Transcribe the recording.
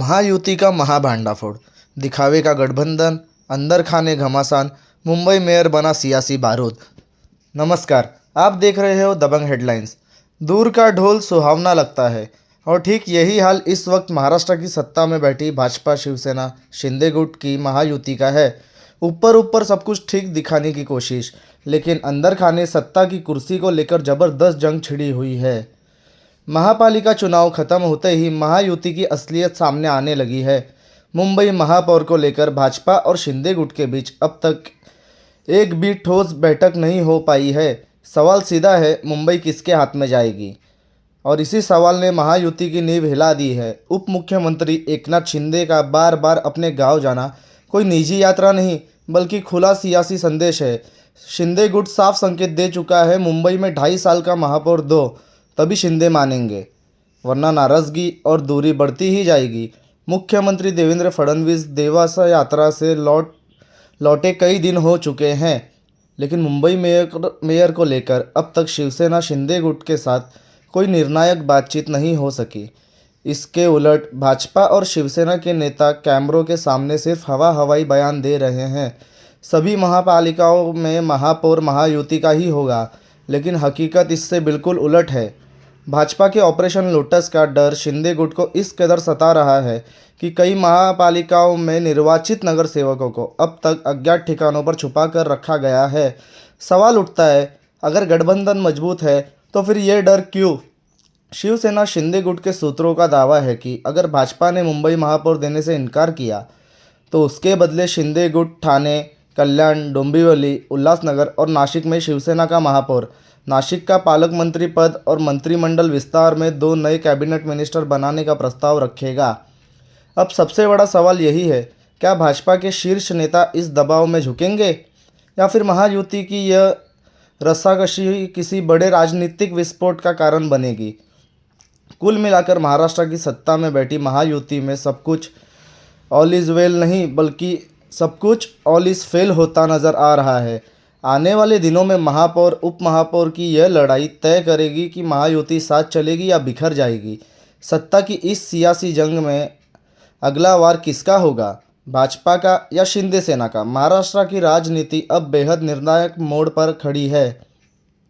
महायुति का महाभांडाफोड़, दिखावे का गठबंधन, अंदर खाने घमासान, मुंबई मेयर बना सियासी बारूद। नमस्कार, आप देख रहे हो दबंग हेडलाइंस। दूर का ढोल सुहावना लगता है और ठीक यही हाल इस वक्त महाराष्ट्र की सत्ता में बैठी भाजपा शिवसेना शिंदे गुट की महायुति का है। ऊपर ऊपर सब कुछ ठीक दिखाने की कोशिश, लेकिन अंदर खाने सत्ता की कुर्सी को लेकर जबरदस्त जंग छिड़ी हुई है। महापालिका चुनाव खत्म होते ही महायुति की असलियत सामने आने लगी है। मुंबई महापौर को लेकर भाजपा और शिंदे गुट के बीच अब तक एक भी ठोस बैठक नहीं हो पाई है। सवाल सीधा है, मुंबई किसके हाथ में जाएगी? और इसी सवाल ने महायुति की नींव हिला दी है। उप मुख्यमंत्री एकनाथ शिंदे का बार बार अपने गांव जाना कोई निजी यात्रा नहीं, बल्कि खुला सियासी संदेश है। शिंदे गुट साफ संकेत दे चुका है, मुंबई में 2.5 साल का महापौर दो, तभी शिंदे मानेंगे, वरना नाराजगी और दूरी बढ़ती ही जाएगी। मुख्यमंत्री देवेंद्र फडणवीस देवास यात्रा से लौटे कई दिन हो चुके हैं, लेकिन मुंबई मेयर को लेकर अब तक शिवसेना शिंदे गुट के साथ कोई निर्णायक बातचीत नहीं हो सकी। इसके उलट भाजपा और शिवसेना के नेता कैमरों के सामने सिर्फ हवाई बयान दे रहे हैं। सभी महापालिकाओं में महापौर महायुति का ही होगा, लेकिन हकीकत इससे बिल्कुल उलट है। भाजपा के ऑपरेशन लोटस का डर शिंदे गुट को इस कदर सता रहा है कि कई महापालिकाओं में निर्वाचित नगर सेवकों को अब तक अज्ञात ठिकानों पर छुपा कर रखा गया है। सवाल उठता है, अगर गठबंधन मजबूत है तो फिर ये डर क्यों? शिवसेना शिंदे गुट के सूत्रों का दावा है कि अगर भाजपा ने मुंबई महापौर देने से इनकार किया तो उसके बदले शिंदे गुट ठाणे, कल्याण, डोंबिवली, उल्हासनगर और नासिक में शिवसेना का महापौर, नासिक का पालक मंत्री पद और मंत्रिमंडल विस्तार में 2 नए कैबिनेट मिनिस्टर बनाने का प्रस्ताव रखेगा। अब सबसे बड़ा सवाल यही है, क्या भाजपा के शीर्ष नेता इस दबाव में झुकेंगे या फिर महायुति की यह रस्साकशी किसी बड़े राजनीतिक विस्फोट का कारण बनेगी? कुल मिलाकर महाराष्ट्र की सत्ता में बैठी महायुति में सब कुछ ऑल इज़ वेल नहीं, बल्कि सब कुछ ऑल इज़ फेल होता नज़र आ रहा है। आने वाले दिनों में महापौर उप महापौर की यह लड़ाई तय करेगी कि महायुति साथ चलेगी या बिखर जाएगी। सत्ता की इस सियासी जंग में अगला वार किसका होगा, भाजपा का या शिंदे सेना का? महाराष्ट्र की राजनीति अब बेहद निर्णायक मोड़ पर खड़ी है।